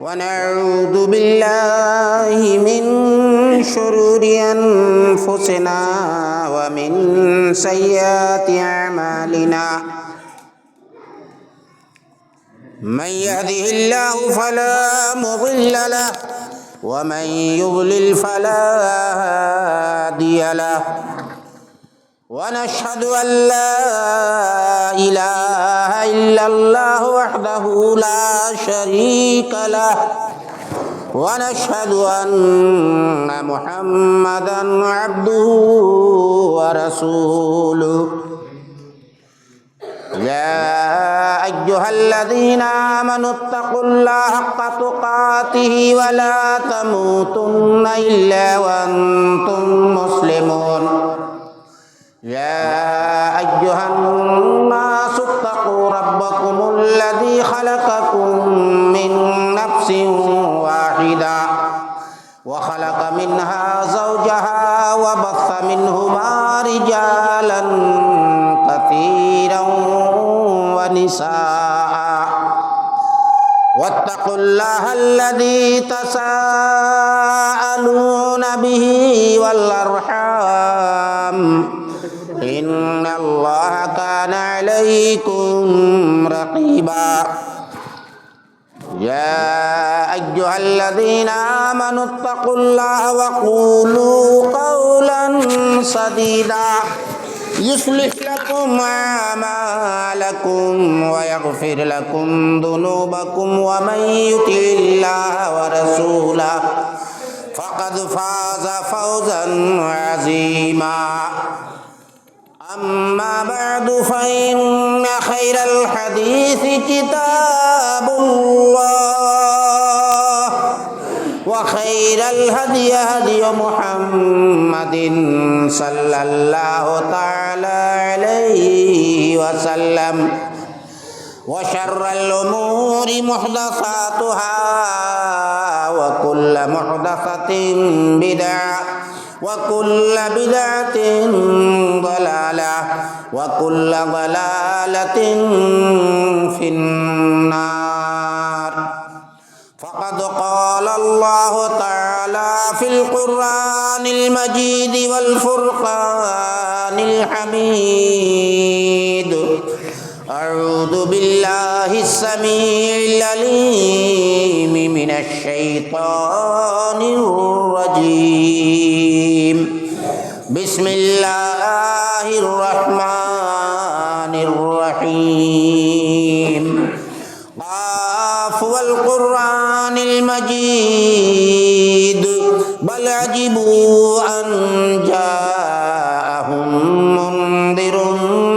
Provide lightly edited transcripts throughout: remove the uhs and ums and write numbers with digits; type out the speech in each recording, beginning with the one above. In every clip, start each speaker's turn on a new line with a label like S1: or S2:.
S1: ونعوذ بالله من شرور أنفسنا ومن سيئات أعمالنا من يهده الله فلا مضل له ومن يضلل فلا هادي له ونشهد أن لا إله إلا الله وحده لا شريك له ونشهد أن محمدا عبده ورسوله يا أيها الذين آمنوا اتقوا الله حق تقاته ولا تموتن إلا وأنتم مسلمون يا أيها الناس اتقوا ربكم الذي خلقكم من نفس واحدة وخلق منها زوجها وبث منهما رجالا كثيرا ونساء واتقوا الله الذي تساءلون به والأرحام إن الله كان عليكم رقيبا يا أيها الذين آمنوا اتقوا الله وقولوا قولا سديدا يصلح لكم أعمالكم ويغفر لكم ذنوبكم ومن يطع الله ورسوله فقد فاز فوزا عظيما أما بعد فإن خير الحديث كتاب الله وخير الهدي هدي محمد صلى الله تعالى عليه وسلم وشر الأمور محدثاتها وكل محدثة بدعة وكل بدعة ضلالة وكل ضلالة في النار فقد قال الله تعالى في القرآن المجيد والفرقان الحميد أعوذ بالله السميع العليم من الشيطان الرجيم بسم الله الرحمن الرحيم قاف والقرآن المجيد بل عجبوا أن جاءهم منذر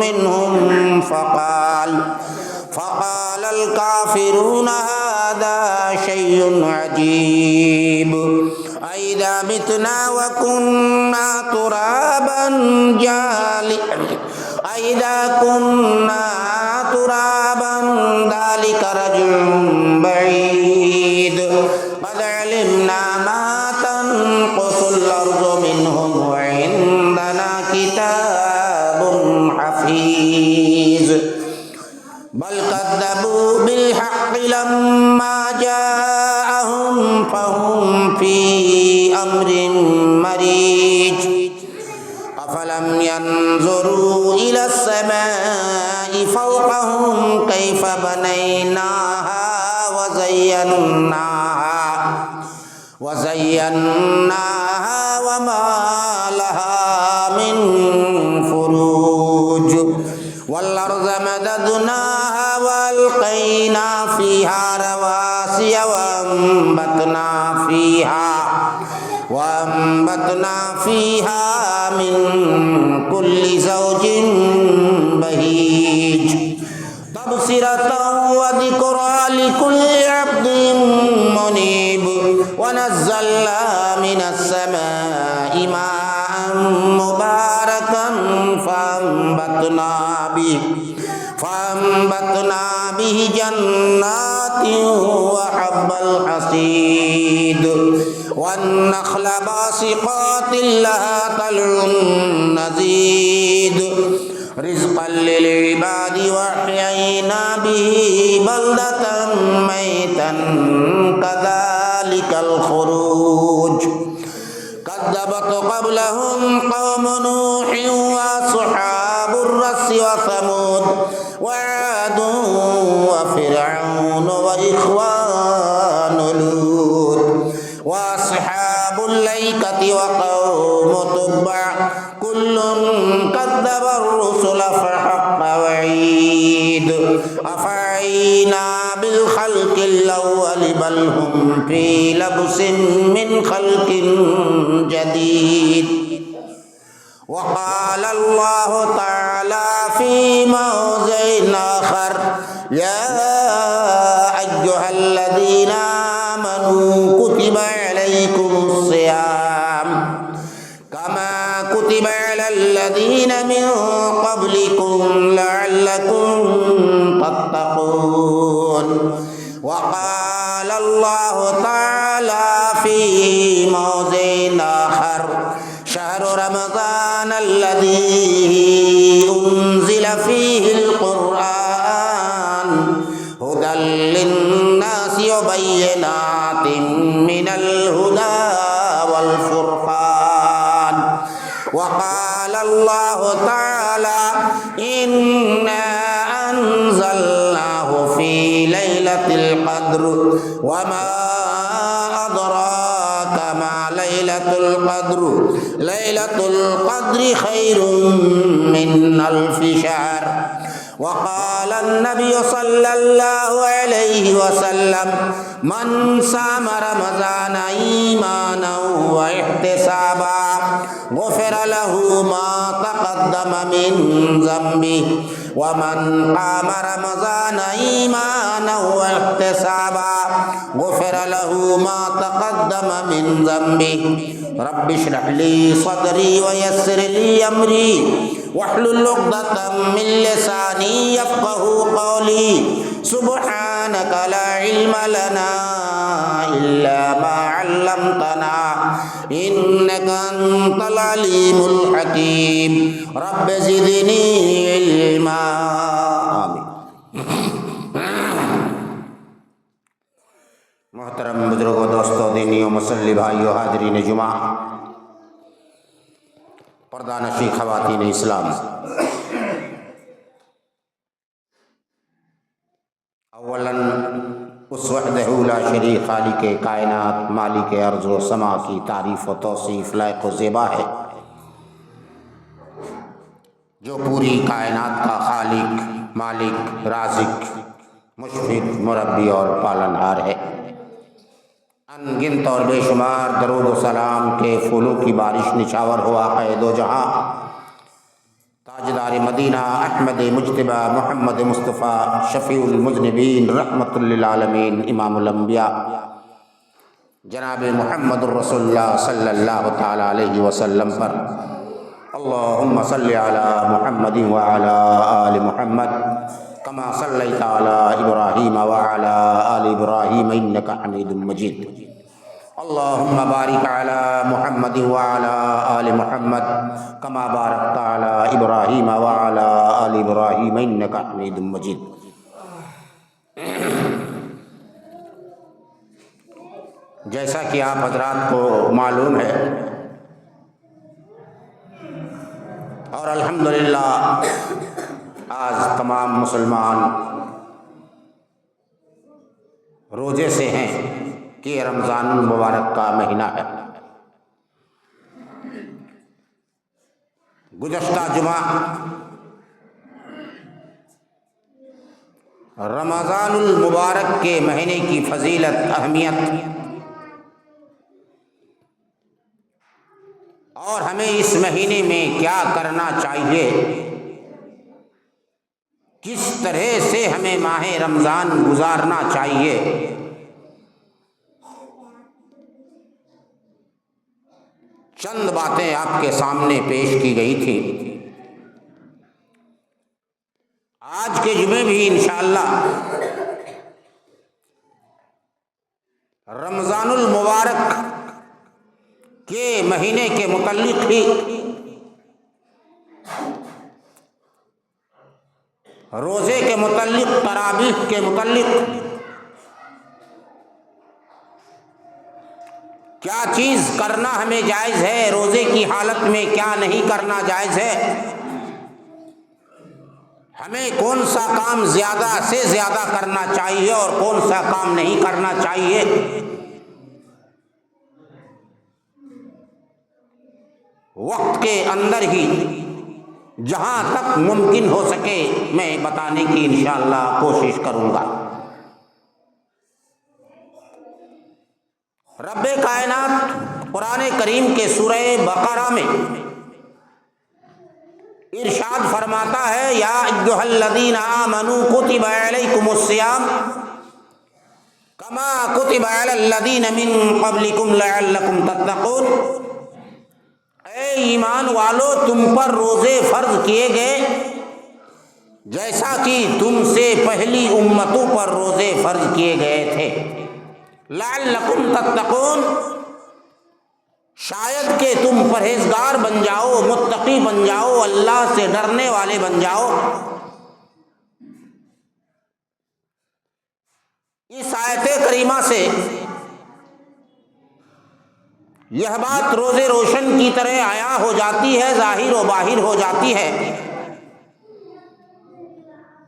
S1: منهم فقال الكافرون هذا شيء عجيب أإذا متنا وكنا ترابا أإذا كنا ترابا ذلك رجع بعيد قد علمنا ما تنقص الأرض منهم وعندنا كتاب حفيظ بل كذبوا بالحق لما جاءهم فهم في أمر مريج أفلم ينظروا إلى السماء فوقهم كيف بنيناها وزيناها وما لها من فروج والأرض مددناها وألقينا فيها رواسي وأنبتنا فيها من كل زوج بهيج تبصرة وذكرى لكل عبد منيب ونزلنا من السماء ماء مباركا فأنبتنا به جنات وحب الحصيد والنخل باسقات لها طلع نضيد رزقا للعباد وأحيينا به بلدة ميتا كذلك الخروج كذبت قبلهم قوم نوح وأصحاب الرس وثمود وعاد وفرعون وإخوان لوط وأصحاب الأيكة وقوم تبع كل كذب الرسل فحق وعيد أفعينا بالخلق الأول بل هم في لبس من خلق جديد وقال الله تعالى في موضع آخر يا أيها الذين آمنوا كتب عليكم الصيام كما كتب على الذين من قبلكم لعلكم تتقون وقال الله تعالى في موضع آخر شهر رمضان الذي أنزل فيه القرآن هدى للناس وبينات من الهدى والفرقان وقال الله تعالى إنا أنزلناه في ليلة القدر وما أدراك ما ليلة القدر ليلة القدر خير من ألف شهر وقال النبي صلى الله عليه وسلم من صام رمضان إيمانا واحتسابا غفر له ما تقدم من ذنبه ومن قام رمضان إيمانا واحتسابا غفر له ما تقدم من ذنبه رب اشرح لي صدري ويسر لي أمري واحلل عقدة من لساني يفقهوا قولي سبحانك لا علم لنا إلا ما علمتنا إنك أنت العليم الحكيم رب زدني علما آمين. محترم بزرگوں، دوستوں، دینیوں، مسلی بھائیوں، حاضرین جمعہ، پردہ نشین خواتین اسلام، اولاً اس وحدہ لا شریک خالق کائنات مالک ارض و سما کی تعریف و توصیف لائق و زیبا ہے، جو پوری کائنات کا خالق، مالک، رازق، مشفق، مربی اور پالنہار ہے۔ ان گنت اور بے شمار درود و سلام کے پھولوں کی بارش نچھاور ہوا ہے دو جہاں، تاجدار مدینہ احمد مجتبیٰ محمد مصطفیٰ شفیع المذنبین رحمۃ للعالمین امام الانبیاء جناب محمد الرسول اللہ صلی اللہ تعالی علیہ وسلم پر اللہم صلی علی محمد وعلی آل محمد کما صلیت علی ابراہیم وعلی آل ابراہیم انک حمید مجید اللہم بارک علی محمد وعلی آل محمد کما بارکت علی ابراہیم وعلی آل ابراہیم انک حمید مجید۔ جیسا کہ آپ حضرات کو معلوم ہے اور الحمدللہ آج تمام مسلمان روزے سے ہیں کہ رمضان المبارک کا مہینہ ہے۔ گزشتہ جمعہ رمضان المبارک کے مہینے کی فضیلت، اہمیت اور ہمیں اس مہینے میں کیا کرنا چاہیے، کس طرح سے ہمیں ماہ رمضان گزارنا چاہیے، چند باتیں آپ کے سامنے پیش کی گئی تھی۔ آج کے جمعے بھی انشاءاللہ رمضان المبارک کے مہینے کے متعلق ہی روزے کے متعلق، تراویح کے متعلق کیا چیز کرنا ہمیں جائز ہے، روزے کی حالت میں کیا نہیں کرنا جائز ہے، ہمیں کون سا کام زیادہ سے زیادہ کرنا چاہیے اور کون سا کام نہیں کرنا چاہیے، وقت کے اندر ہی جہاں تک ممکن ہو سکے میں بتانے کی انشاءاللہ کوشش کروں گا۔ رب کائنات قرآن کریم کے سورہ بقرہ میں ارشاد فرماتا ہے، یا ایھا الذین آمنوا کتب علیکم الصیام کما کتب علی الذین من قبلکم لعلکم تتقون، اے ایمان والو تم پر روزے فرض کیے گئے جیسا کہ تم سے پہلی امتوں پر روزے فرض کیے گئے تھے، لعلکم تتقون، شاید کہ تم پرہیزگار بن جاؤ، متقی بن جاؤ، اللہ سے ڈرنے والے بن جاؤ۔ اس آیت کریمہ سے یہ بات روزے روشن کی طرح عیاں ہو جاتی ہے، ظاہر و باہر ہو جاتی ہے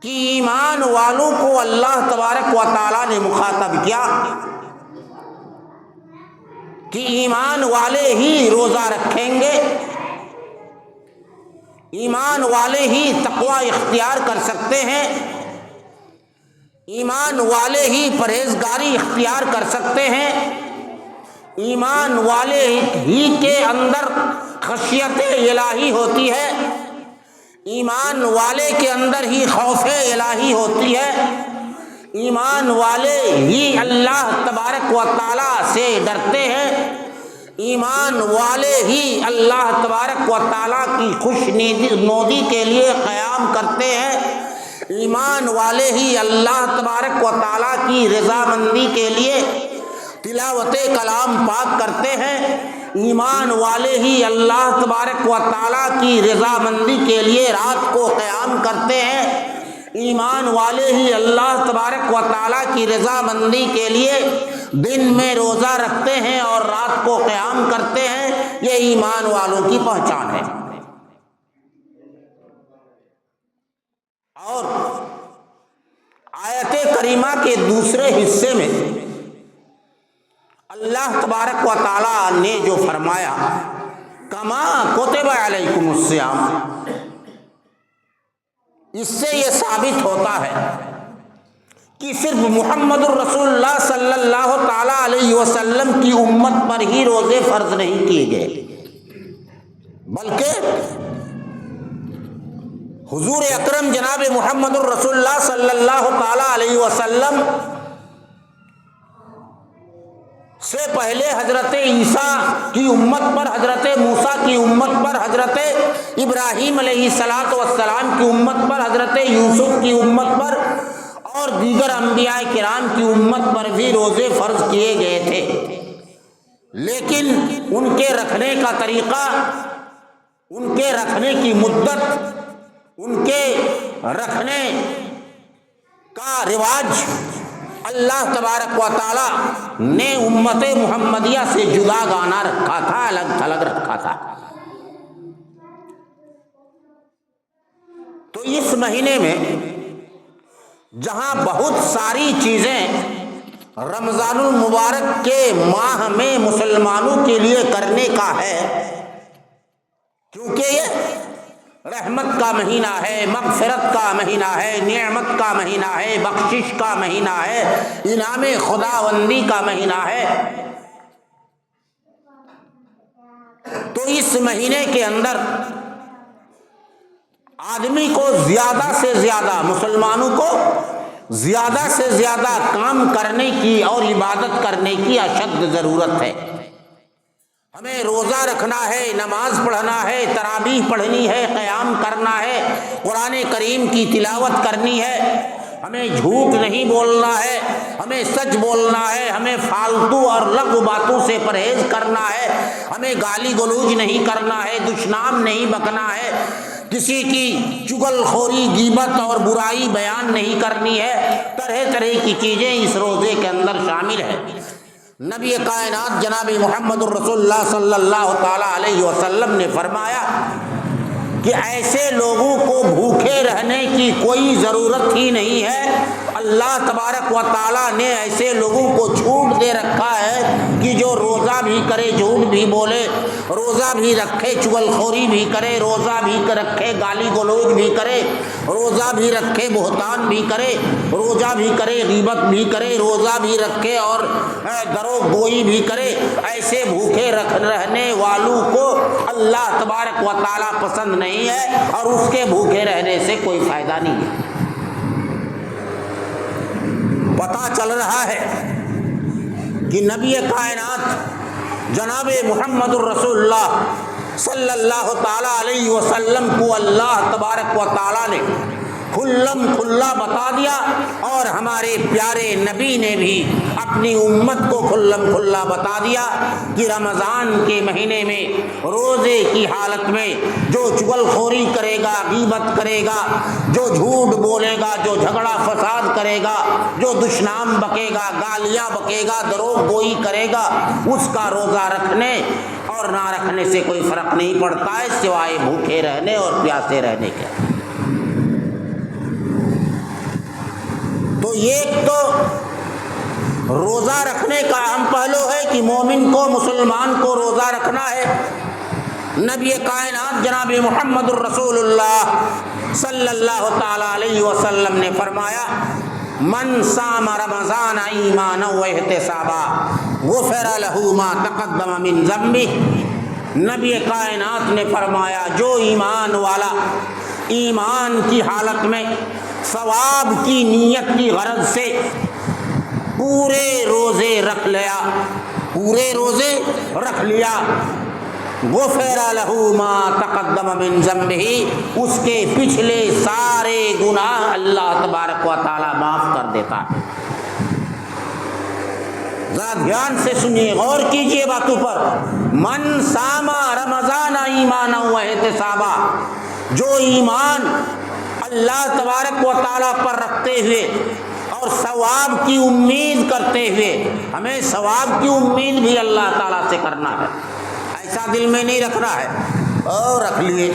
S1: کہ ایمان والوں کو اللہ تبارک و تعالیٰ نے مخاطب کیا کہ ایمان والے ہی روزہ رکھیں گے، ایمان والے ہی تقوی اختیار کر سکتے ہیں، ایمان والے ہی پرہیزگاری اختیار کر سکتے ہیں، ایمان والے ہی کے اندر خشیت الہی ہوتی ہے، ایمان والے کے اندر ہی خوف الہی ہوتی ہے، ایمان والے ہی اللہ تبارک و تعالیٰ سے ڈرتے ہیں، ایمان والے ہی اللہ تبارک و تعالیٰ کی خوش نودی کے لیے قیام کرتے ہیں، ایمان والے ہی اللہ تبارک و تعالیٰ کی رضامندی کے لیے تلاوت کلام پاک کرتے ہیں، ایمان والے ہی اللہ تبارک و تعالیٰ کی رضامندی کے لیے رات کو قیام کرتے ہیں، ایمان والے ہی اللہ تبارک و تعالیٰ کی رضامندی کے لیے دن میں روزہ رکھتے ہیں اور رات کو قیام کرتے ہیں۔ یہ ایمان والوں کی پہچان ہے۔ اور آیت کریمہ کے دوسرے حصے میں اللہ تبارک و تعالیٰ نے جو فرمایا کما کتب علیکم الصیام، اس سے یہ ثابت ہوتا ہے کہ صرف محمد الرسول اللہ صلی اللہ تعالیٰ علیہ وسلم کی امت پر ہی روزے فرض نہیں کیے گئے، بلکہ حضور اکرم جناب محمد الرسول اللہ صلی اللہ تعالیٰ علیہ وسلم سے پہلے حضرت عیسیٰ کی امت پر، حضرت موسیٰ کی امت پر، حضرت ابراہیم علیہ السلام کی امت پر، حضرت یوسف کی امت پر اور دیگر انبیاء کرام کی امت پر بھی روزے فرض کیے گئے تھے، لیکن ان کے رکھنے کا طریقہ، ان کے رکھنے کی مدت، ان کے رکھنے کا رواج اللہ تبارک و تعالی نے امت محمدیہ سے جدا گانا رکھا تھا، الگ تھلگ رکھا تھا۔ تو اس مہینے میں جہاں بہت ساری چیزیں رمضان المبارک کے ماہ میں مسلمانوں کے لیے کرنے کا ہے، کیونکہ یہ رحمت کا مہینہ ہے، مغفرت کا مہینہ ہے، نعمت کا مہینہ ہے، بخشش کا مہینہ ہے، انعام خداوندی کا مہینہ ہے، تو اس مہینے کے اندر آدمی کو زیادہ سے زیادہ، مسلمانوں کو زیادہ سے زیادہ کام کرنے کی اور عبادت کرنے کی اشد ضرورت ہے۔ ہمیں روزہ رکھنا ہے، نماز پڑھنا ہے، تراویح پڑھنی ہے، قیام کرنا ہے، قرآن کریم کی تلاوت کرنی ہے، ہمیں جھوٹ نہیں بولنا ہے، ہمیں سچ بولنا ہے، ہمیں فالتو اور لغو باتوں سے پرہیز کرنا ہے، ہمیں گالی گلوچ نہیں کرنا ہے، دشنام نہیں بکنا ہے، کسی کی چغل خوری، غیبت اور برائی بیان نہیں کرنی ہے، طرح طرح کی چیزیں اس روزے کے اندر شامل ہیں۔ نبی کائنات جناب محمد الرسول اللہ صلی اللہ تعالیٰ علیہ وسلم نے فرمایا کہ ایسے لوگوں کو بھوکے رہنے کی کوئی ضرورت ہی نہیں ہے۔ اللہ تبارک و تعالیٰ نے ایسے لوگوں کو چھوٹ دے رکھا ہے کہ جو روزہ بھی کرے جھوٹ بھی بولے، روزہ بھی رکھے چغل خوری بھی کرے، روزہ بھی رکھے گالی گلوچ بھی کرے، روزہ بھی رکھے بہتان بھی کرے، روزہ بھی کرے غیبت بھی کرے، روزہ بھی رکھے اور دروغ گوئی بھی کرے، ایسے بھوکے رہنے والوں کو اللہ تبارک و تعالیٰ پسند نہیں ہے اور اس کے بھوکے رہنے سے کوئی فائدہ نہیں ہے۔ پتہ چل رہا ہے کہ نبی کائنات جناب محمد الرسول اللہ صلی اللہ تعالیٰ علیہ وسلم کو اللہ تبارک و تعالیٰ نے کھلم کھلا بتا دیا، اور ہمارے پیارے نبی نے بھی اپنی امت کو کھلم کھلا بتا دیا کہ رمضان کے مہینے میں روزے کی حالت میں جو چغل خوری کرے گا، غیبت کرے گا، جو جھوٹ بولے گا، جو جھگڑا فساد کرے گا، جو دشنام بکے گا، گالیاں بکے گا، دروغ گوئی کرے گا، اس کا روزہ رکھنے اور نہ رکھنے سے کوئی فرق نہیں پڑتا ہے سوائے بھوکے رہنے اور پیاسے رہنے کے۔ تو ایک تو روزہ رکھنے کا اہم پہلو ہے کہ مومن کو، مسلمان کو روزہ رکھنا ہے۔ نبی کائنات جناب محمد الرسول اللہ صلی اللہ تعالیٰ علیہ وسلم نے فرمایا من صام رمضان ایمانا واحتسابا غفر له ما تقدم من ذنبه۔ نبی کائنات نے فرمایا جو ایمان والا ایمان کی حالت میں ثواب کی نیت کی غرض سے پورے روزے رکھ لیا غفر له ما تقدم من ذنبه، اس کے پچھلے سارے گناہ اللہ تبارک و تعالی معاف کر دیتا ہے۔ ذرا دھیان سے سنیے، غور کیجئے باتوں پر۔ من صام رمضان ایمانا واحتسابا، جو ایمان اللہ تبارک و تعالیٰ پر رکھتے ہوئے اور ثواب کی امید کرتے ہوئے، ہمیں ثواب کی امید بھی اللہ تعالیٰ سے کرنا ہے، ایسا دل میں نہیں رکھنا ہے اور رکھ لیے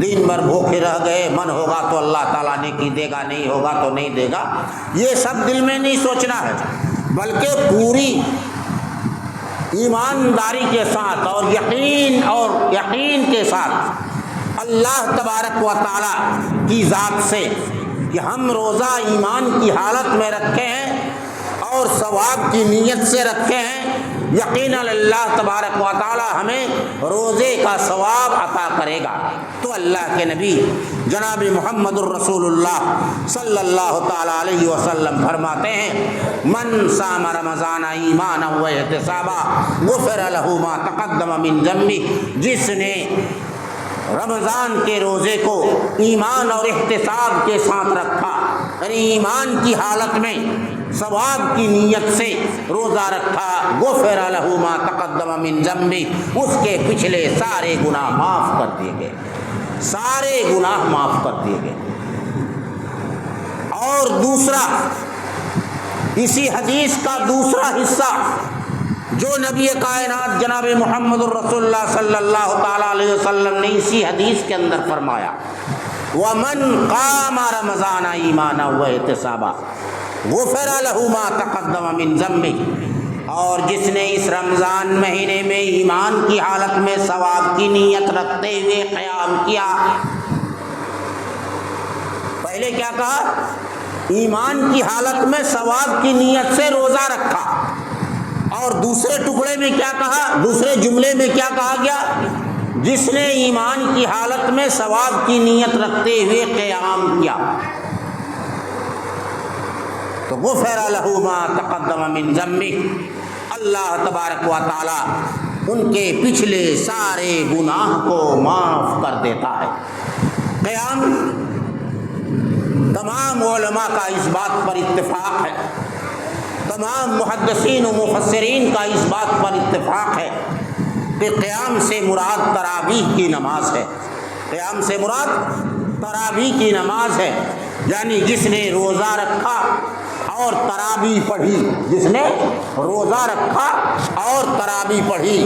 S1: دن بھر بھوکے رہ گئے، من ہوگا تو اللہ تعالیٰ نے کی دے گا، نہیں ہوگا تو نہیں دے گا، یہ سب دل میں نہیں سوچنا ہے، بلکہ پوری ایمانداری کے ساتھ اور یقین کے ساتھ اللہ تبارک و تعالیٰ کی ذات سے کہ ہم روزہ ایمان کی حالت میں رکھے ہیں اور ثواب کی نیت سے رکھے ہیں، یقیناً اللہ تبارک و تعالیٰ ہمیں روزے کا ثواب عطا کرے گا۔ تو اللہ کے نبی جناب محمد الرسول اللہ صلی اللہ تعالیٰ علیہ وسلم فرماتے ہیں من صام رمضان ایمانا واحتسابا غفر له ما تقدم من ذنبه، جس نے رمضان کے روزے کو ایمان اور احتساب کے ساتھ رکھا، یعنی ایمان کی حالت میں ثواب کی نیت سے روزہ رکھا، غفر له ما تقدم من ذنبه، اس کے پچھلے سارے گناہ معاف کر دیے گئے، سارے گناہ معاف کر دیے گئے۔ اور دوسرا، اسی حدیث کا دوسرا حصہ جو نبی کائنات جناب محمد الرسول اللہ صلی اللہ تعالیٰ علیہ وسلم نے اسی حدیث کے اندر فرمایا وَمَنْ قَامَ رَمَضَانَ إِيمَانًا وَاحْتِسَابًا غُفِرَ لَهُ مَا تَقَدَّمَ مِنْ ذَنبِهِ، اور جس نے اس رمضان مہینے میں ایمان کی حالت میں ثواب کی نیت رکھتے ہوئے قیام کیا۔ پہلے کیا کہا؟ ایمان کی حالت میں ثواب کی نیت سے روزہ رکھا، اور دوسرے ٹکڑے میں کیا کہا، دوسرے جملے میں کیا کہا گیا؟ جس نے ایمان کی حالت میں ثواب کی نیت رکھتے ہوئے قیام کیا تو غفر له ما تقدم من ذنبه، اللہ تبارک و تعالی ان کے پچھلے سارے گناہ کو معاف کر دیتا ہے۔ قیام تمام علماء کا اس بات پر اتفاق ہے، تمام محدثین و مفسرین کا اس بات پر اتفاق ہے کہ قیام سے مراد تراویح کی نماز ہے۔ قیام سے مراد تراویح کی نماز ہے، یعنی جس نے روزہ رکھا اور تراویح پڑھی، جس نے روزہ رکھا اور تراویح پڑھی،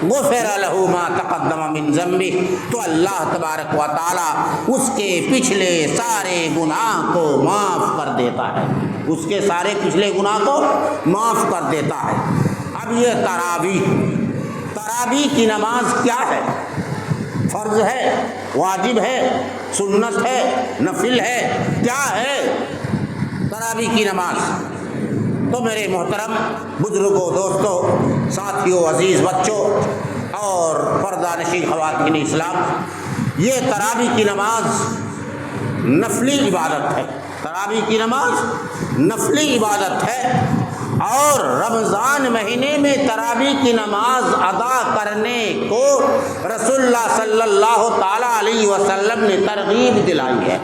S1: غفر لہ ما تقدم من ذنبہ، تو اللہ تبارک و تعالی اس کے پچھلے سارے گناہ کو معاف کر دیتا ہے، اس کے سارے پچھلے گناہ کو معاف کر دیتا ہے۔ اب یہ تراویح کی نماز کیا ہے؟ فرض ہے، واجب ہے، سنت ہے، نفل ہے، کیا ہے تراویح کی نماز؟ تو میرے محترم بزرگوں، دوستوں، ساتھیوں، عزیز بچوں اور پردہ نشین خواتین اسلام، یہ تراویح کی نماز نفلی عبادت ہے، تراویح کی نماز نفلی عبادت ہے، اور رمضان مہینے میں تراویح کی نماز ادا کرنے کو رسول اللہ صلی اللہ تعالیٰ علیہ وسلم نے ترغیب دلائی ہے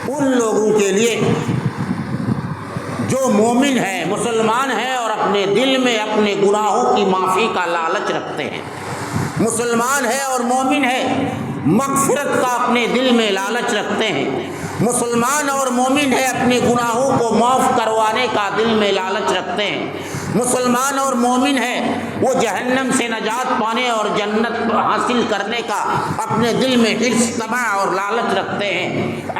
S1: ان لوگوں کے لیے جو مومن ہے، مسلمان ہے اور اپنے دل میں اپنے گناہوں کی معافی کا لالچ رکھتے ہیں، مسلمان ہے اور مومن ہے، مغفرت کا اپنے دل میں لالچ رکھتے ہیں، مسلمان اور مومن ہے، اپنے گناہوں کو معاف کروانے کا دل میں لالچ رکھتے ہیں، مسلمان اور مومن ہے، وہ جہنم سے نجات پانے اور جنت حاصل کرنے کا اپنے دل میں حرص، طمع اور لالچ رکھتے ہیں۔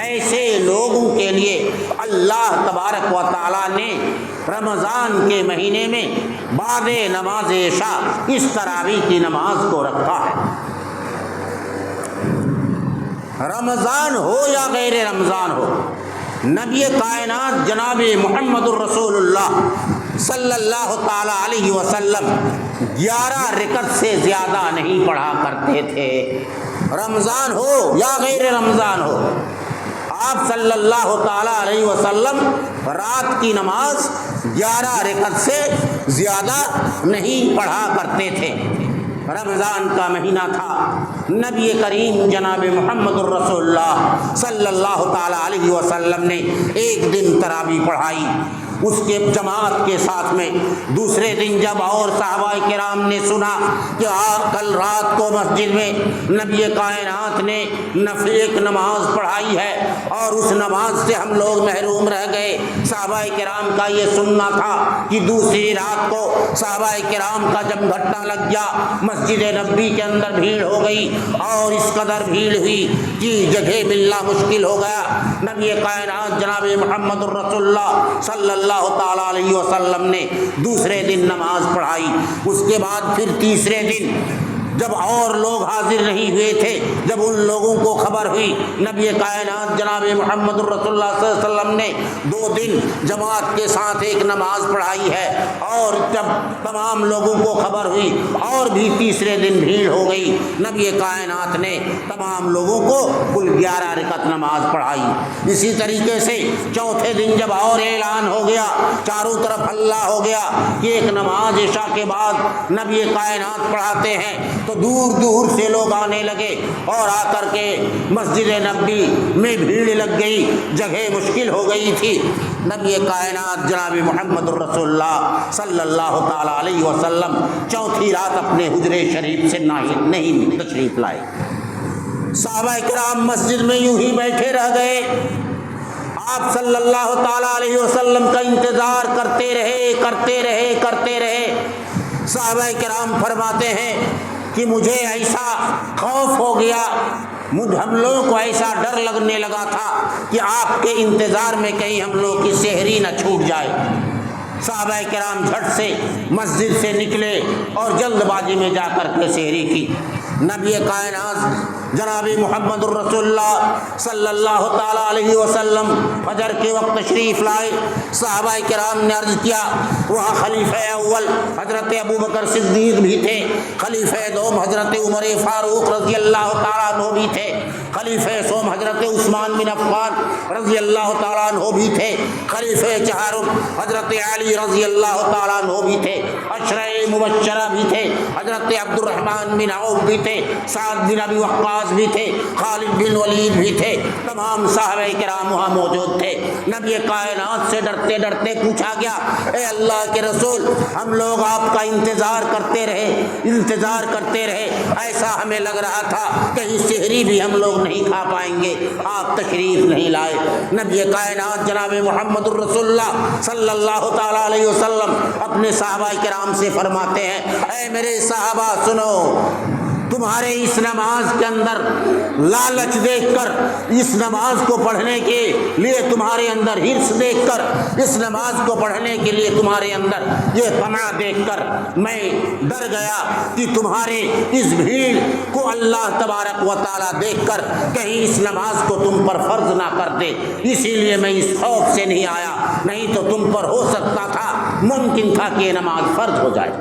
S1: ایسے لوگوں کے لیے اللہ تبارک و تعالیٰ نے رمضان کے مہینے میں بعد نماز عشاء اس تراویح کی نماز کو رکھا ہے۔ رمضان ہو یا غیر رمضان ہو، نبی کائنات جناب محمد الرسول اللہ صلی اللہ تعالی علیہ وسلم 11 رکعت سے زیادہ نہیں پڑھا کرتے تھے، رمضان ہو یا غیر رمضان ہو۔ آپ صلی اللہ تعالی علیہ وسلم رات کی نماز 11 رکعت سے زیادہ نہیں پڑھا کرتے تھے۔ رمضان کا مہینہ تھا، نبی کریم جناب محمد الرسول اللہ صلی اللہ تعالی علیہ وسلم نے ایک دن تراویح پڑھائی اس کے جماعت کے ساتھ میں۔ دوسرے دن جب اور صحابہ کرام نے سنا کہ کل رات کو مسجد میں نبی کائنات نے ایک نماز پڑھائی ہے اور اس نماز سے ہم لوگ محروم رہ گئے، صحابہ کرام کا یہ سننا تھا کہ دوسری رات کو صحابہ کرام کا جب گھٹا لگ گیا، مسجد نبوی کے اندر بھیڑ ہو گئی اور اس قدر بھیڑ ہوئی کہ جگہ ملنا مشکل ہو گیا۔ نبی کائنات جناب محمد الرسول اللہ صلی اللہ تعالی علیہ وسلم نے دوسرے دن نماز پڑھائی۔ اس کے بعد پھر تیسرے دن جب اور لوگ حاضر نہیں ہوئے تھے، جب ان لوگوں کو خبر ہوئی نبی کائنات جناب محمد الرسول اللہ صلی اللہ علیہ وسلم نے 2 دن جماعت کے ساتھ ایک نماز پڑھائی ہے، اور جب تمام لوگوں کو خبر ہوئی اور بھی تیسرے دن بھیڑ ہو گئی، نبی کائنات نے تمام لوگوں کو کل 11 رکعت نماز پڑھائی۔ اسی طریقے سے چوتھے دن جب اور اعلان ہو گیا، چاروں طرف ہلہ ہو گیا کہ ایک نماز عشاء کے بعد نبی کائنات پڑھاتے ہیں، تو دور دور سے لوگ آنے لگے اور آ کر کے مسجد نبوی میں بھیڑ لگ گئی، جگہ مشکل ہو گئی تھی۔ نبی کائنات جناب محمد الرسول اللہ صلی اللہ تعالی علیہ وسلم چوتھی رات اپنے حجرے شریف سے نہیں تشریف لائے۔ صحابہ کرام مسجد میں یوں ہی بیٹھے رہ گئے، آپ صلی اللہ تعالی علیہ وسلم کا انتظار کرتے رہے۔ صحابہ کرام فرماتے ہیں کہ مجھے ایسا خوف ہو گیا، ہم لوگوں کو ایسا ڈر لگنے لگا تھا کہ آپ کے انتظار میں کہیں ہم لوگ کی سحری نہ چھوٹ جائے۔ صحابہ کرام جھٹ سے مسجد سے نکلے اور جلد بازی میں جا کر کے سحری کی۔ نبی کائنات جناب محمد الرسول اللہ صلی اللہ تعالی علیہ وسلم فجر کے وقت تشریف لائے۔ صحابہ کرام نے عرض کیا، وہاں خلیفہ اول حضرت ابوبکر صدیق بھی تھے، خلیفہ دوم حضرت عمر فاروق رضی اللہ تعالیٰ عنہ بھی تھے، خلیفہ سوم حضرت عثمان بن عفان رضی اللہ تعالیٰ عنہ بھی تھے، خلیفہ چہارم حضرت علی رضی اللہ تعالیٰ عنہ بھی تھے، عشرہ مبشرہ بھی تھے، حضرت عبد الرحمن بن عوف بھی تھے، سعد بن ابی وقاص بھی تھے، خالد بن ولید بھی تھے، تمام صحابہ کرام وہاں موجود تھے۔ نبی کائنات سے ڈرتے ڈرتے پوچھا گیا، اے اللہ کے رسول، ہم لوگ آپ کا انتظار کرتے رہے، ایسا ہمیں لگ رہا تھا کہیں سحری بھی ہم لوگ نہیں کھا پائیں گے، آپ تشریف نہیں لائے۔ نبی کائنات جناب محمد الرسول اللہ صلی اللہ تعالیٰ علیہ وسلم اپنے صحابہ کرام سے فرماتے ہیں، اے میرے صحابہ سنو، تمہارے اس نماز کے اندر لالچ دیکھ کر، اس نماز کو پڑھنے کے لیے تمہارے اندر حرص دیکھ کر، اس نماز کو پڑھنے کے لیے تمہارے اندر یہ طمع دیکھ کر میں ڈر گیا کہ تمہارے اس بھیڑ کو اللہ تبارک و تعالیٰ دیکھ کر کہیں اس نماز کو تم پر فرض نہ کر دے، اسی لیے میں اس خوف سے نہیں آیا، نہیں تو تم پر ہو سکتا تھا، ممکن تھا کہ یہ نماز فرض ہو جائے۔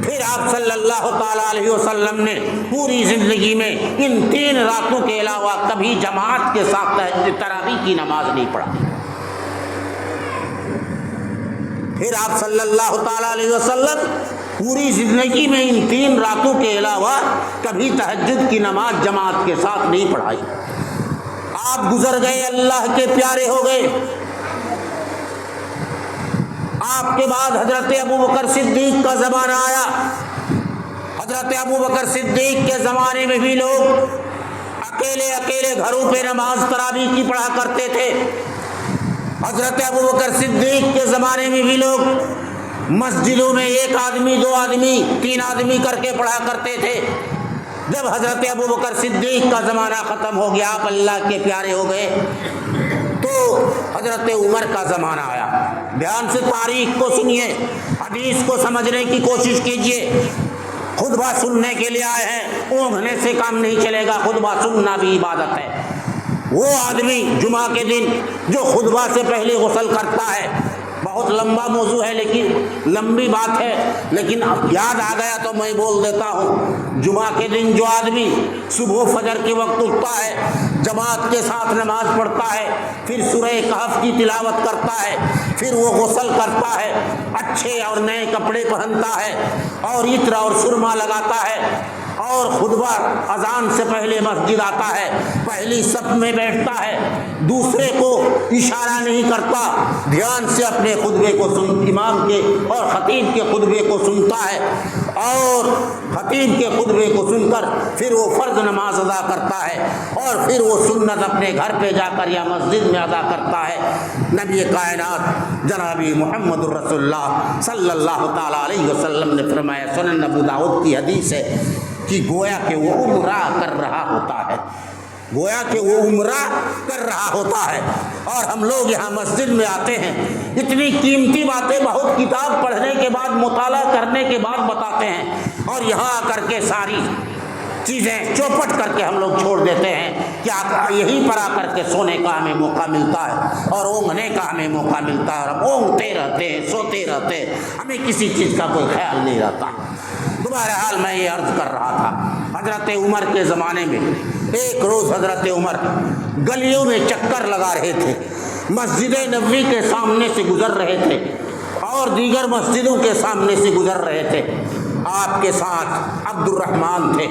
S1: پھر آپ صلی اللہ تعالیٰ علیہ وسلم نے پوری زندگی میں ان 3 راتوں کے علاوہ کبھی جماعت کے ساتھ تراویح کی نماز نہیں پڑھا۔ پھر آپ صلی اللہ تعالیٰ علیہ وسلم پوری زندگی میں ان 3 راتوں کے علاوہ کبھی تہجد کی نماز جماعت کے ساتھ نہیں پڑھائی۔ آپ گزر گئے، اللہ کے پیارے ہو گئے۔ آپ کے بعد حضرت ابوبکر صدیق کا زمانہ آیا۔ حضرت ابوبکر صدیق کے زمانے میں بھی لوگ اکیلے گھروں پہ نماز تراویح کی پڑھا کرتے تھے۔ حضرت ابوبکر صدیق کے زمانے میں بھی لوگ مسجدوں میں 1 آدمی 2 آدمی 3 آدمی کر کے پڑھا کرتے تھے۔ جب حضرت ابوبکر صدیق کا زمانہ ختم ہو گیا، آپ اللہ کے پیارے ہو گئے، تو حضرت عمر کا زمانہ آیا۔ دھیان سے تاریخ کو سنیے، حدیث کو سمجھنے کی کوشش کیجیے۔ خطبہ سننے کے لیے آئے ہیں، اونگھنے سے کام نہیں چلے گا، خطبہ سننا بھی عبادت ہے۔ وہ آدمی جمعہ کے دن جو خطبہ سے پہلے غسل کرتا ہے، بہت لمبا موضوع ہے، لیکن لمبی بات ہے، لیکن اب یاد آ گیا تو میں بول دیتا ہوں۔ جمعہ کے دن جو آدمی صبح فجر کے وقت اٹھتا ہے، جماعت کے ساتھ نماز پڑھتا ہے، پھر سورہ کہف کی تلاوت کرتا ہے، پھر وہ غسل کرتا ہے، اچھے اور نئے کپڑے پہنتا ہے، اور عطر اور سرما لگاتا ہے، اور خطبہ اذان سے پہلے مسجد آتا ہے، پہلی صف میں بیٹھتا ہے، دوسرے کو اشارہ نہیں کرتا، دھیان سے اپنے خطبے کو امام کے اور خطیب کے خطبے کو سنتا ہے، اور خطیب کے خطبے کو سن کر پھر وہ فرض نماز ادا کرتا ہے، اور پھر وہ سنت اپنے گھر پہ جا کر یا مسجد میں ادا کرتا ہے۔ نبی کائنات جناب محمد الرسول اللہ صلی اللہ تعالیٰ علیہ وسلم نے فرمایا، سنن ابو داؤد کی حدیث ہے کہ گویا کہ وہ عمرہ کر رہا ہوتا ہے، گویا کہ وہ عمرہ کر رہا ہوتا ہے، اور ہم لوگ یہاں مسجد میں آتے ہیں، اتنی قیمتی باتیں بہت کتاب پڑھنے کے بعد مطالعہ کرنے کے بعد بتاتے ہیں، اور یہاں آ کر کے ساری چیزیں چوپٹ کر کے ہم لوگ چھوڑ دیتے ہیں۔ کیا یہیں پر آ کر کے سونے کا ہمیں موقع ملتا ہے اور اونگنے کا ہمیں موقع ملتا ہے، اور ہم اونگتے رہتے ہیں، سوتے رہتے ہیں، ہمیں کسی چیز کا کوئی خیال نہیں رہتا۔ بہرحال میں یہ عرض کر رہا تھا، حضرت عمر کے زمانے میں ایک روز حضرت عمر گلیوں میں چکر لگا رہے تھے، مسجد نبوی کے سامنے سے گزر رہے تھے، اور دیگر مسجدوں کے سامنے سے گزر رہے تھے۔ آپ کے ساتھ عبد الرحمن تھے۔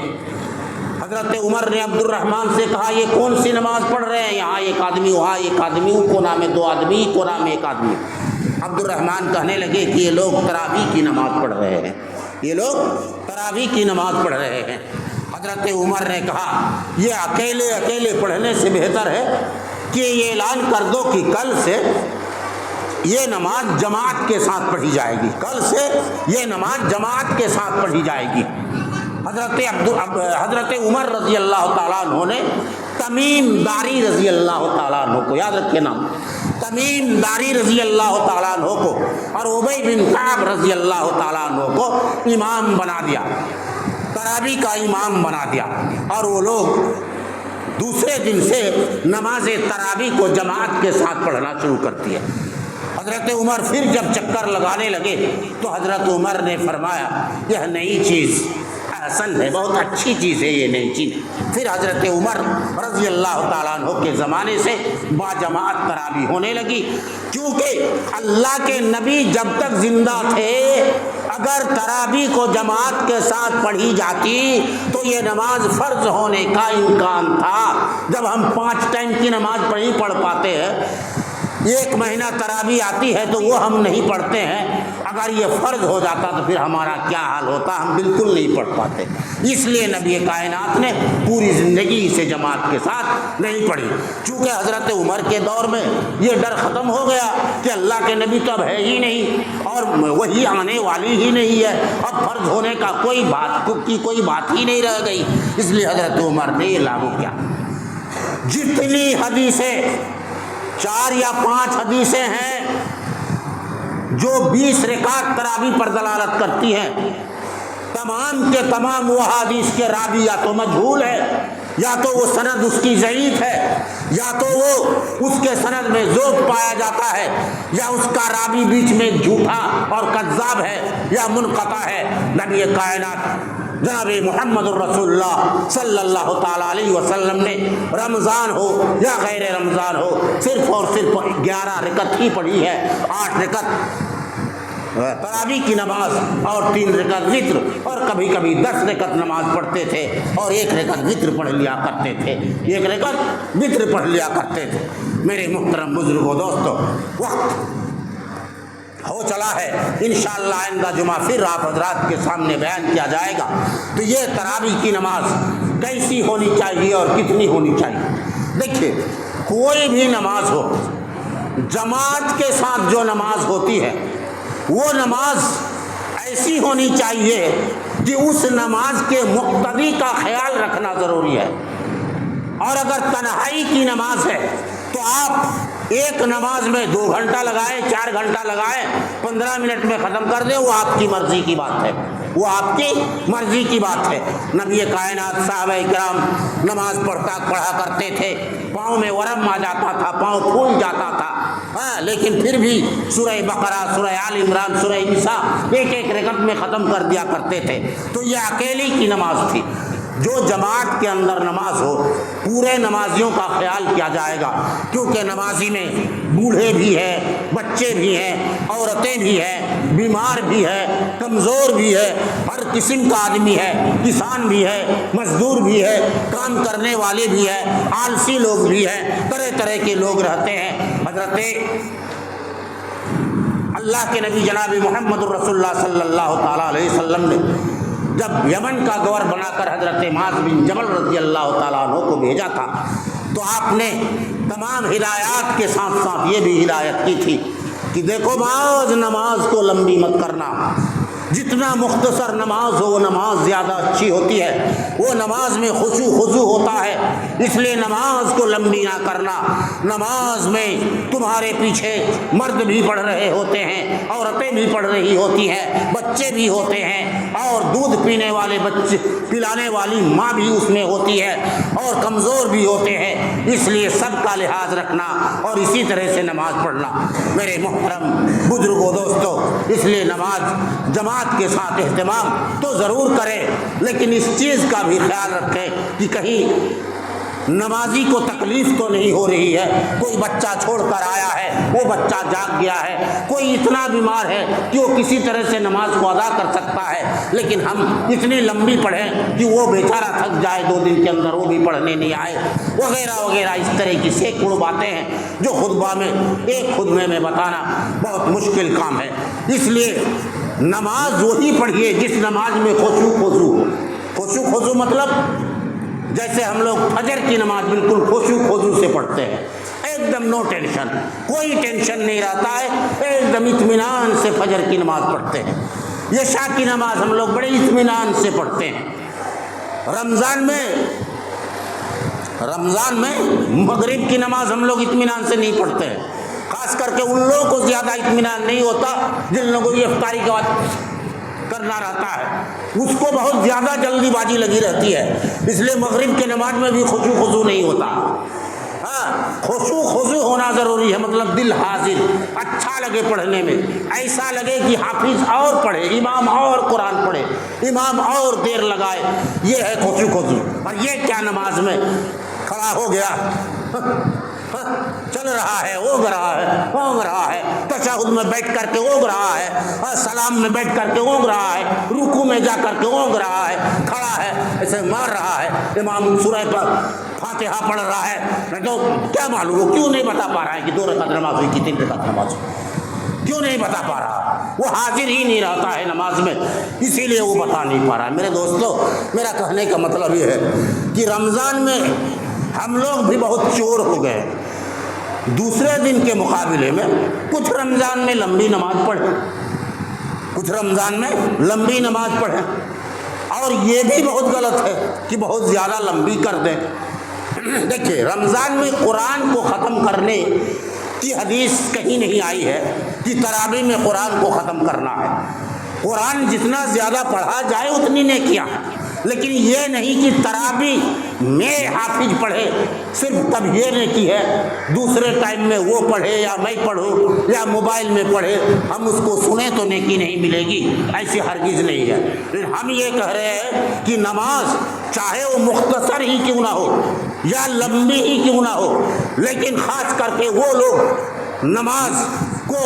S1: حضرت عمر نے عبد الرحمن سے کہا، یہ کون سی نماز پڑھ رہے ہیں؟ یہاں 1 آدمی، وہاں 1 آدمی، ان کو نام ہے 2 آدمی، کو نام 1 آدمی۔ عبد الرحمن کہنے لگے کہ یہ لوگ تراویح کی نماز پڑھ رہے ہیں، یہ لوگ تراویح کی نماز پڑھ رہے ہیں۔ حضرت عمر نے کہا، یہ اکیلے پڑھنے سے بہتر ہے کہ یہ اعلان کر دو کہ کل سے یہ نماز جماعت کے ساتھ پڑھی جائے گی، کل سے یہ نماز جماعت کے ساتھ پڑھی جائے گی۔ حضرت عمر رضی اللہ تعالیٰ عنہ نے تمیم داری رضی اللہ تعالیٰ عنہ کو، یاد رکھے نام، تمیم داری رضی اللہ تعالیٰ عنہ کو اور ابی بن کعب رضی اللہ تعالیٰ عنہ کو امام بنا دیا، تراویح کا امام بنا دیا، اور وہ لوگ دوسرے دن سے نماز تراویح کو جماعت کے ساتھ پڑھنا شروع کرتی ہے۔ حضرت عمر پھر جب چکر لگانے لگے تو حضرت عمر نے فرمایا، یہ نئی چیز حسن ہے، بہت اچھی چیز ہے یہ نئی چیز۔ پھر حضرت عمر رضی اللہ تعالیٰ عنہ کے زمانے سے باجماعت تراویح ہونے لگی، کیونکہ اللہ کے نبی جب تک زندہ تھے اگر تراویح کو جماعت کے ساتھ پڑھی جاتی تو یہ نماز فرض ہونے کا امکان تھا۔ جب ہم 5 ٹائم کی نماز نہیں پڑھ پاتے ہیں، 1 مہینہ تراویح آتی ہے تو وہ ہم نہیں پڑھتے ہیں، اگر یہ فرض ہو جاتا تو پھر ہمارا کیا حال ہوتا، ہم بالکل نہیں پڑھ پاتے۔ اس لیے نبی کائنات نے پوری زندگی اسے جماعت کے ساتھ نہیں پڑھی، چونکہ حضرت عمر کے دور میں یہ ڈر ختم ہو گیا کہ اللہ کے نبی تو اب ہے ہی نہیں اور وہی آنے والی ہی نہیں ہے، اب فرض ہونے کا کوئی بات ہی نہیں رہ گئی۔ اس لیے حضرت عمر نے یہ لاگو کیا۔ جتنی حدیثیں 4 یا 5 حدیثیں ہیں جو 20 رکعت تراویح پر دلالت کرتی ہیں، تمام کے تمام وہ حدیث کے راوی یا تو مجہول ہے، یا تو وہ سند اس کی ضعیف ہے، یا تو وہ اس کے سند میں ذوق پایا جاتا ہے، یا اس کا راوی بیچ میں جھوٹا اور کذاب ہے یا منقطع ہے۔ نبی کائنات جناب محمد الرسول اللہ صلی اللہ تعالیٰ علیہ وسلم نے رمضان ہو یا غیر رمضان ہو صرف اور صرف 11 رکعت ہی پڑھی ہے، 8 رکعت تراویح کی نماز اور 3 رکعت وتر، اور کبھی کبھی 10 رکعت نماز پڑھتے تھے اور 1 رکعت وتر پڑھ لیا کرتے تھے، 1 رکعت وتر پڑھ لیا کرتے تھے۔ میرے محترم بزرگوں دوستو، وقت ہو چلا ہے، انشاءاللہ آئندہ جمعہ پھر آپ حضرات کے سامنے بیان کیا جائے گا۔ تو یہ تراویح کی نماز کیسی ہونی چاہیے اور کتنی ہونی چاہیے؟ دیکھیے، کوئی بھی نماز ہو، جماعت کے ساتھ جو نماز ہوتی ہے وہ نماز ایسی ہونی چاہیے کہ اس نماز کے مقتدی کا خیال رکھنا ضروری ہے۔ اور اگر تنہائی کی نماز ہے تو آپ ایک نماز میں 2 گھنٹہ لگائیں، 4 گھنٹہ لگائیں، 15 منٹ میں ختم کر دیں، وہ آپ کی مرضی کی بات ہے، وہ آپ کی مرضی کی بات ہے۔ نبی کائنات صحابہ کرام نماز پڑھا کرتے تھے، پاؤں میں ورم آ جاتا تھا، پاؤں پھول جاتا تھا، لیکن پھر بھی سورہ بقرہ، سورہ آل عمران، سورہ نساء ایک رکعت میں ختم کر دیا کرتے تھے۔ تو یہ اکیلی کی نماز تھی۔ جو جماعت کے اندر نماز ہو، پورے نمازیوں کا خیال کیا جائے گا، کیونکہ نمازی میں بوڑھے بھی ہیں، بچے بھی ہیں، عورتیں بھی ہیں، بیمار بھی ہے، کمزور بھی ہے، ہر قسم کا آدمی ہے، کسان بھی ہے، مزدور بھی ہے، کام کرنے والے بھی ہیں، آلسی لوگ بھی ہیں، طرح طرح کے لوگ رہتے ہیں۔ حضرت اللہ کے نبی جناب محمد الرسول اللہ صلی اللہ تعالیٰ علیہ وسلم نے جب یمن کا گورنر بنا کر حضرت معاذ بن جبل رضی اللہ تعالیٰ عنہ کو بھیجا تھا تو آپ نے تمام ہدایات کے ساتھ ساتھ یہ بھی ہدایت کی تھی کہ دیکھو معاذ، نماز کو لمبی مت کرنا، جتنا مختصر نماز ہو وہ نماز زیادہ اچھی ہوتی ہے، وہ نماز میں خشوع خضوع ہوتا ہے، اس لیے نماز کو لمبی نہ کرنا۔ نماز میں تمہارے پیچھے مرد بھی پڑھ رہے ہوتے ہیں، عورتیں بھی پڑھ رہی ہوتی ہیں، بچے بھی ہوتے ہیں، اور دودھ پینے والے بچے، پلانے والی ماں بھی اس میں ہوتی ہے، اور کمزور بھی ہوتے ہیں، اس لیے سب کا لحاظ رکھنا اور اسی طرح سے نماز پڑھنا۔ میرے محترم بزرگوں دوستو، اس لیے نماز جماعت کے ساتھ اہتمام تو ضرور کریں، لیکن اس چیز کا بھی خیال رکھیں کہ کہیں نمازی کو تکلیف تو نہیں ہو رہی ہے، کوئی بچہ چھوڑ کر آیا ہے، وہ بچہ جاگ گیا ہے، کوئی اتنا بیمار ہے کہ وہ کسی طرح سے نماز کو ادا کر سکتا ہے، لیکن ہم اتنی لمبی پڑھیں کہ وہ بیچارہ تھک جائے 2 دن کے اندر، وہ بھی پڑھنے نہیں آئے، وغیرہ وغیرہ۔ اس طرح کی سینکڑوں باتیں ہیں جو خطبہ میں، ایک خطبے میں بتانا بہت مشکل کام ہے۔ اس لیے نماز وہی پڑھیے جس نماز میں خشوع خضوع ہو۔ خشوع خضوع مطلب جیسے ہم لوگ فجر کی نماز بالکل خشوع خضوع سے پڑھتے ہیں، ایک دم نو ٹینشن، کوئی ٹینشن نہیں رہتا ہے، ایک دم اطمینان سے فجر کی نماز پڑھتے ہیں۔ عشاء کی نماز ہم لوگ بڑے اطمینان سے پڑھتے ہیں۔ رمضان میں مغرب کی نماز ہم لوگ اطمینان سے نہیں پڑھتے ہیں، خاص کر کے ان لوگوں کو زیادہ اطمینان نہیں ہوتا جن لوگوں کو افطاری کے بعد کرنا رہتا ہے، اس کو بہت زیادہ جلدی بازی لگی رہتی ہے، اس لیے مغرب کے نماز میں بھی خشوع خضوع نہیں ہوتا۔ خضوع ہونا ضروری ہے، مطلب دل حاضر، اچھا لگے پڑھنے میں، ایسا لگے کہ حافظ اور پڑھے، امام اور قرآن پڑھے، امام اور دیر لگائے، یہ ہے خضوع۔ اور یہ کیا نماز میں کھڑا ہو گیا، چل رہا ہے، اوگ رہا ہے، تشہد میں بیٹھ کر کے اوگ رہا ہے، اور سلام میں بیٹھ کر کے اوگ رہا ہے، رکوع میں جا کر کے اوگ رہا ہے، کھڑا ہے ایسے مار رہا ہے، امام سورہ پر فاتحہ پڑھ رہا ہے، تو کیا معلوم وہ کیوں نہیں بتا پا رہا ہے کہ 2 رکعت نماز ہوئی کہ 3 رکعت نماز ہوئی، کیوں نہیں بتا پا رہا؟ وہ حاضر ہی نہیں رہتا ہے نماز میں، اسی لیے وہ بتا نہیں پا رہا ہے۔ میرے دوستو، میرا کہنے کا مطلب یہ ہے کہ رمضان میں ہم لوگ بھی بہت چور ہو گئے، دوسرے دن کے مقابلے میں کچھ رمضان میں لمبی نماز پڑھیں، اور یہ بھی بہت غلط ہے کہ بہت زیادہ لمبی کر دیں۔ دیکھیے، رمضان میں قرآن کو ختم کرنے کی حدیث کہیں نہیں آئی ہے کہ تراویح میں قرآن کو ختم کرنا ہے۔ قرآن جتنا زیادہ پڑھا جائے اتنی نیکیاں ہیں، لیکن یہ نہیں کہ تراویح میں حافظ پڑھے صرف تب یہ نیکی ہے، دوسرے ٹائم میں وہ پڑھے یا میں پڑھوں یا موبائل میں پڑھے ہم اس کو سنیں تو نیکی نہیں ملے گی، ایسی ہرگز نہیں ہے۔ لیکن ہم یہ کہہ رہے ہیں کہ نماز چاہے وہ مختصر ہی کیوں نہ ہو یا لمبی ہی کیوں نہ ہو، لیکن خاص کر کے وہ لوگ نماز کو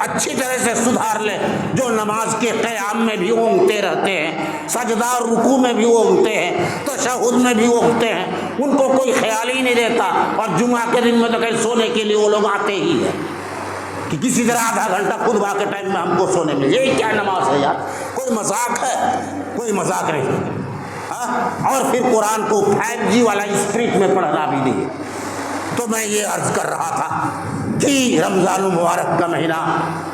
S1: اچھی طرح سے سدھار لیں جو نماز کے قیام میں بھی اونگتے رہتے ہیں، سجدہ اور رکوع میں بھی اونگتے ہیں، تشہد میں بھی اونگتے ہیں، ان کو کوئی خیال ہی نہیں دیتا، اور جمعہ کے دن میں تو کہیں سونے کے لیے وہ لوگ آتے ہی ہیں کہ کسی طرح آدھا گھنٹہ خطبہ کے ٹائم میں ہم کو سونے میں۔ یہ کیا نماز ہے یار؟ کوئی مذاق ہے؟ کوئی مذاق نہیں۔ اور پھر قرآن کو 5G والا اسپرٹ میں پڑھنا بھی نہیں۔ تو میں یہ عرض کر رہا تھا کہ رمضان المبارک کا مہینہ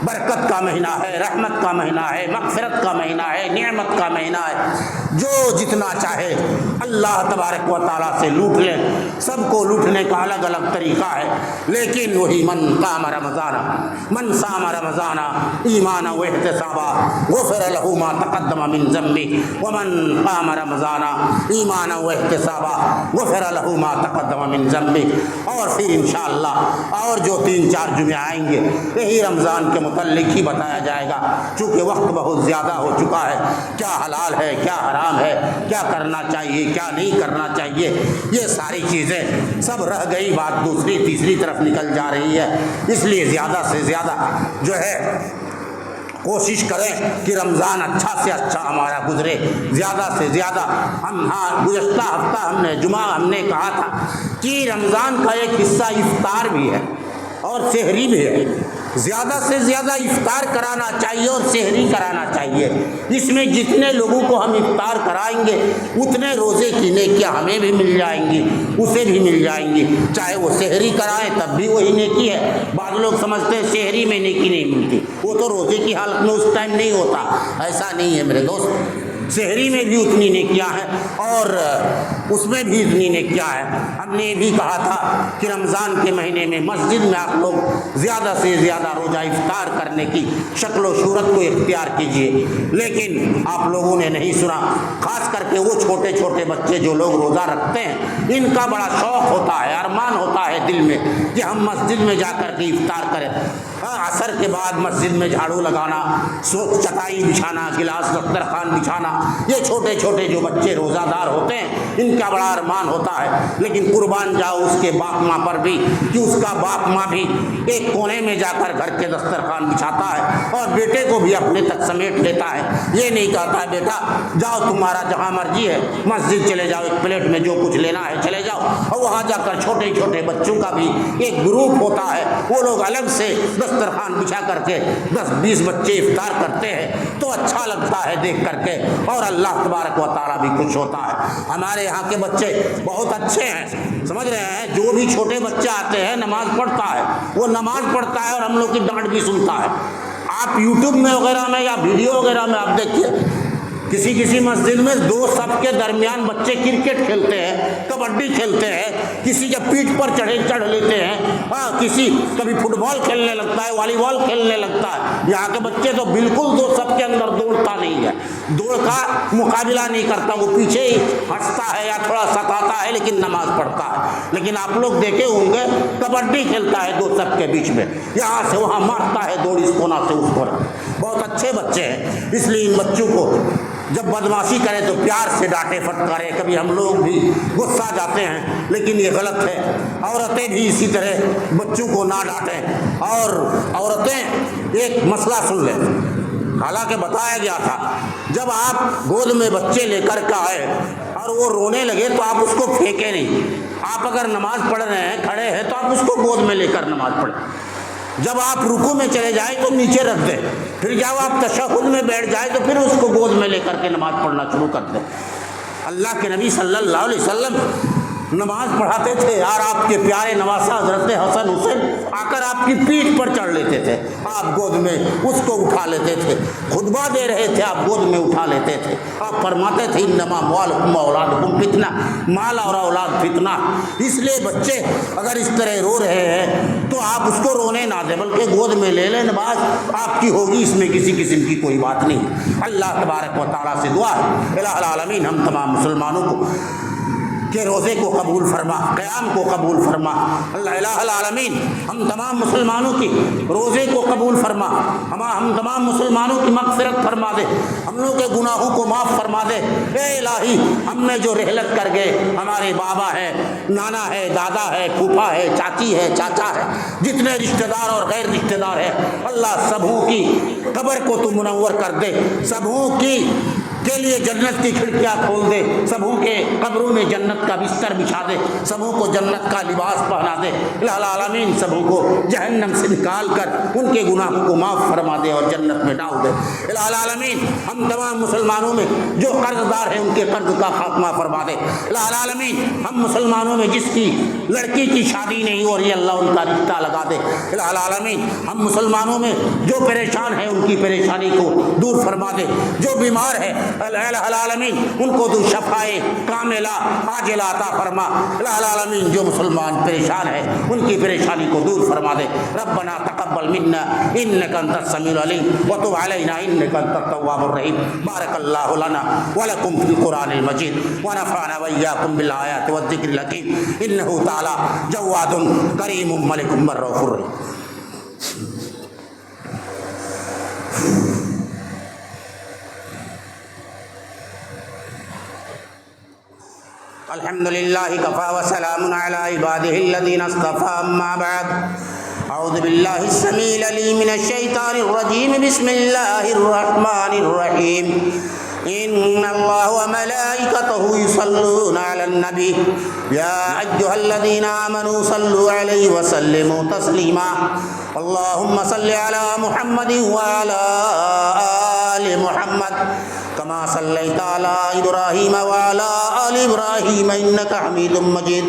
S1: برکت کا مہینہ ہے، رحمت کا مہینہ ہے، مغفرت کا مہینہ ہے، نعمت کا مہینہ ہے، جو جتنا چاہے اللہ تبارک و تعالیٰ سے لوٹ لے، سب کو لوٹنے کا الگ الگ طریقہ ہے، لیکن وہی من قام رمضان من صام رمضان ایمانا واحتسابا غفر له ما تقدم من ذنبه ومن قام رمضان ایمانا واحتسابا غفر له ما تقدم من ذنبه۔ اور پھر انشاءاللہ اور جو 3-4 جمعے آئیں گے یہی رمضان کے متعلق ہی بتایا جائے گا، چونکہ وقت بہت زیادہ ہو چکا ہے، کیا حلال ہے، کیا حرام ہے، کیا کرنا چاہیے، کیا نہیں کرنا چاہیے، یہ ساری چیزیں سب رہ گئی، بات دوسری تیسری طرف نکل جا رہی ہے۔ اس لیے زیادہ سے زیادہ جو ہے کوشش کریں کہ رمضان اچھا سے اچھا ہمارا گزرے، زیادہ سے زیادہ گزشتہ ہفتہ ہم نے کہا تھا کہ رمضان کا ایک حصہ افطار بھی ہے اور سحری بھی ہے، زیادہ سے زیادہ افطار کرانا چاہیے اور سحری کرانا چاہیے۔ اس میں جتنے لوگوں کو ہم افطار کرائیں گے اتنے روزے کی نیکیاں ہمیں بھی مل جائیں گی، اسے بھی مل جائیں گی، چاہے وہ سحری کرائیں تب بھی وہی نیکی ہے۔ بعض لوگ سمجھتے ہیں سحری میں نیکی نہیں ملتی، وہ تو روزے کی حالت میں اس ٹائم نہیں ہوتا، ایسا نہیں ہے میرے دوست، سحری میں بھی اتنی نیکیاں ہیں اور اس میں بھی اتنی نیکیاں ہیں۔ ہم نے یہ بھی کہا تھا کہ رمضان کے مہینے میں مسجد میں آپ لوگ زیادہ سے زیادہ روزہ افطار کرنے کی شکل و صورت کو اختیار کیجیے، لیکن آپ لوگوں نے نہیں سنا، خاص کر کے وہ چھوٹے چھوٹے بچے جو لوگ روزہ رکھتے ہیں، ان کا بڑا شوق ہوتا ہے، ارمان ہوتا ہے دل میں کہ ہم مسجد میں جا کر کے افطار کریں۔ عصر کے بعد مسجد میں جھاڑو لگانا، چٹائی بچھانا، گلاس دسترخوان بچھانا، یہ چھوٹے چھوٹے جو بچے روزہ دار ہوتے ہیں ان کا بڑا ارمان ہوتا ہے، لیکن قربان جاؤ اس کے باپ ماں پر بھی کہ اس کا باپ ماں بھی ایک کونے میں جا کر گھر کے دسترخوان بچھاتا ہے اور بیٹے کو بھی اپنے تک سمیٹ لیتا ہے، یہ نہیں کہتا ہے بیٹا جاؤ تمہارا جہاں مرضی ہے مسجد چلے جاؤ، ایک پلیٹ میں جو کچھ لینا ہے چلے جاؤ، اور وہاں جا کر چھوٹے چھوٹے بچوں کا بھی ایک گروپ ہوتا ہے، وہ لوگ الگ سے دسترخوان بچھا کر کے 10-20 بچے افطار کرتے ہیں، تو اچھا لگتا ہے دیکھ کر کے، اور اللہ تبارک و تعالیٰ بھی خوش ہوتا ہے۔ ہمارے یہاں کے بچے بہت اچھے ہیں، سمجھ رہے ہیں، جو بھی چھوٹے بچے آتے ہیں نماز پڑھتا ہے، وہ نماز پڑھتا ہے اور ہم لوگ کی ڈانٹ بھی سنتا ہے۔ آپ یوٹیوب میں وغیرہ میں یا ویڈیو وغیرہ میں آپ دیکھیے کسی کسی مسجد میں دو صف کے درمیان بچے کرکٹ کھیلتے ہیں، کبڈی کھیلتے ہیں، کسی کے پیٹھ پر چڑھ لیتے ہیں، ہاں کسی کبھی فٹ بال کھیلنے لگتا ہے، والی بال کھیلنے لگتا ہے۔ یہاں کے بچے تو بالکل دو صف کے اندر دوڑتا نہیں ہے، دوڑ کا مقابلہ نہیں کرتا، وہ پیچھے ہی ہنستا ہے یا تھوڑا ستاتا ہے لیکن نماز پڑھتا ہے۔ لیکن آپ لوگ دیکھے ہوں گے کبڈی کھیلتا ہے دو صف کے بیچ میں، یہاں سے وہاں مارتا ہے، دوڑ اس کونا سے اس کونا۔ بہت اچھے بچے ہیں، اس لیے ان بچوں کو جب بدمعاشی کرے تو پیار سے ڈانٹے پھٹکارے۔ کبھی ہم لوگ بھی غصہ جاتے ہیں لیکن یہ غلط ہے۔ عورتیں بھی اسی طرح بچوں کو نہ ڈانٹیں۔ اور عورتیں ایک مسئلہ سن لیں، حالانکہ بتایا گیا تھا جب آپ گود میں بچے لے کر کے آئے اور وہ رونے لگے تو آپ اس کو پھینکے نہیں۔ آپ اگر نماز پڑھ رہے ہیں، کھڑے ہیں، تو آپ اس کو گود میں لے کر نماز پڑھیں۔ جب آپ رکوع میں چلے جائیں تو نیچے رکھ دیں، پھر جب آپ تشہد میں بیٹھ جائیں تو پھر اس کو گود میں لے کر کے نماز پڑھنا شروع کر دیں۔ اللہ کے نبی صلی اللہ علیہ وسلم نماز پڑھاتے تھے اور آپ کے پیارے نواسہ حضرت حسن حسین آ کر آپ کی پیٹھ پر چڑھ لیتے تھے، آپ گود میں اس کو اٹھا لیتے تھے۔ خطبہ دے رہے تھے، آپ گود میں اٹھا لیتے تھے۔ آپ فرماتے تھے انما اموالکم واولادکم فتنہ، مال اور اولاد فتنہ۔ اس لیے بچے اگر اس طرح رو رہے ہیں تو آپ اس کو رونے نہ دیں، بلکہ گود میں لے لیں، نماز آپ کی ہوگی، اس میں کسی قسم کی کوئی بات نہیں۔ اللہ تبارک و تعالیٰ سے دعا ہے الہ العالمین ہم تمام مسلمانوں کو کہ روزے کو قبول فرما، قیام کو قبول فرما۔ اللہ الہ العالمین ہم تمام مسلمانوں کی روزے کو قبول فرما، ہم تمام مسلمانوں کی مغفرت فرما دے، ہم لوگ کے گناہوں کو معاف فرما دے۔ اے الہی ہم نے جو رحلت کر گئے، ہمارے بابا ہے، نانا ہے، دادا ہے، پھوپھا ہے، چاچی ہے، چاچا ہے، جتنے رشتہ دار اور غیر رشتہ دار ہیں، اللہ سبوں کی قبر کو تو منور کر دے، سبوں کی کے لیے جنت کی کھڑکیاں کھول دے، سبوں کے قبروں میں جنت کا بستر بچھا دے، سبوں کو جنت کا لباس پہنا دے۔ الہ العالمین سبوں کو جہنم سے نکال کر ان کے گناہوں کو معاف فرما دے اور جنت میں ڈال دے۔ الہ العالمین ہم تمام مسلمانوں میں جو قرض دار ہیں ان کے قرض کا خاتمہ فرما دے۔ الہ العالمین ہم مسلمانوں میں جس کی لڑکی کی شادی نہیں ہو رہی، اللہ ان کا رشتہ لگا دے۔ الہ العالمین ہم مسلمانوں میں جو پریشان ہیں ان کی پریشانی کو دور فرما دے، جو بیمار ہے الہ العالمین ان کو تو شفائے کاملہ عاجلہ عطا فرما۔ الہ العالمین جو مسلمان پریشان ہے ان کی پریشانی کو دور فرما دے۔ ربنا تقبل منا انک انت السمیع العلیم وتب علینا انک انت التواب الرحیم۔ بارک اللہ لنا ولکم فی القرآن المجید ونفعنا وإیاکم بالآیات والذکر الحکیم انہ تعالی جواد کریم ملک رؤوف الرحیم۔ الحمد للہ کفا وسلام علی عبادہ الذین اصطفى اما بعد اعوذ باللہ السمیع العلیم من الشیطان الرجیم بسم اللہ الرحمن الرحیم ان اللہ وملائکتہ یصلون علی النبی یا ایہا الذین آمنوا صلوا علیہ وسلموا تسلیما اللہم صل علی محمد وعلی آل محمد كما صليت على إبراهيم وعلى آل إبراهيم إنك حميد مجيد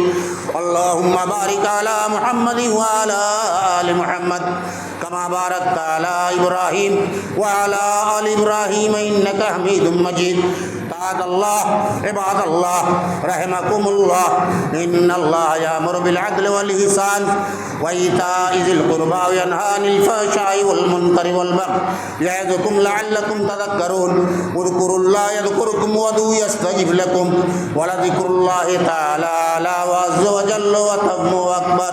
S1: اللهم بارك على محمد وعلى آل محمد كما باركت على إبراهيم وعلى آل إبراهيم إنك حميد مجيد عباد الله رحمكم الله إن الله يأمر بالعدل والإحسان وإيتاء ذي القربى وينهى عن الفحشاء والمنكر والبغي يعظكم لعلكم تذكرون اذكروا الله يذكركم وادعوه يستجب لكم ولذكر الله تعالى أعلى وعز وجل وأتم وأكبر۔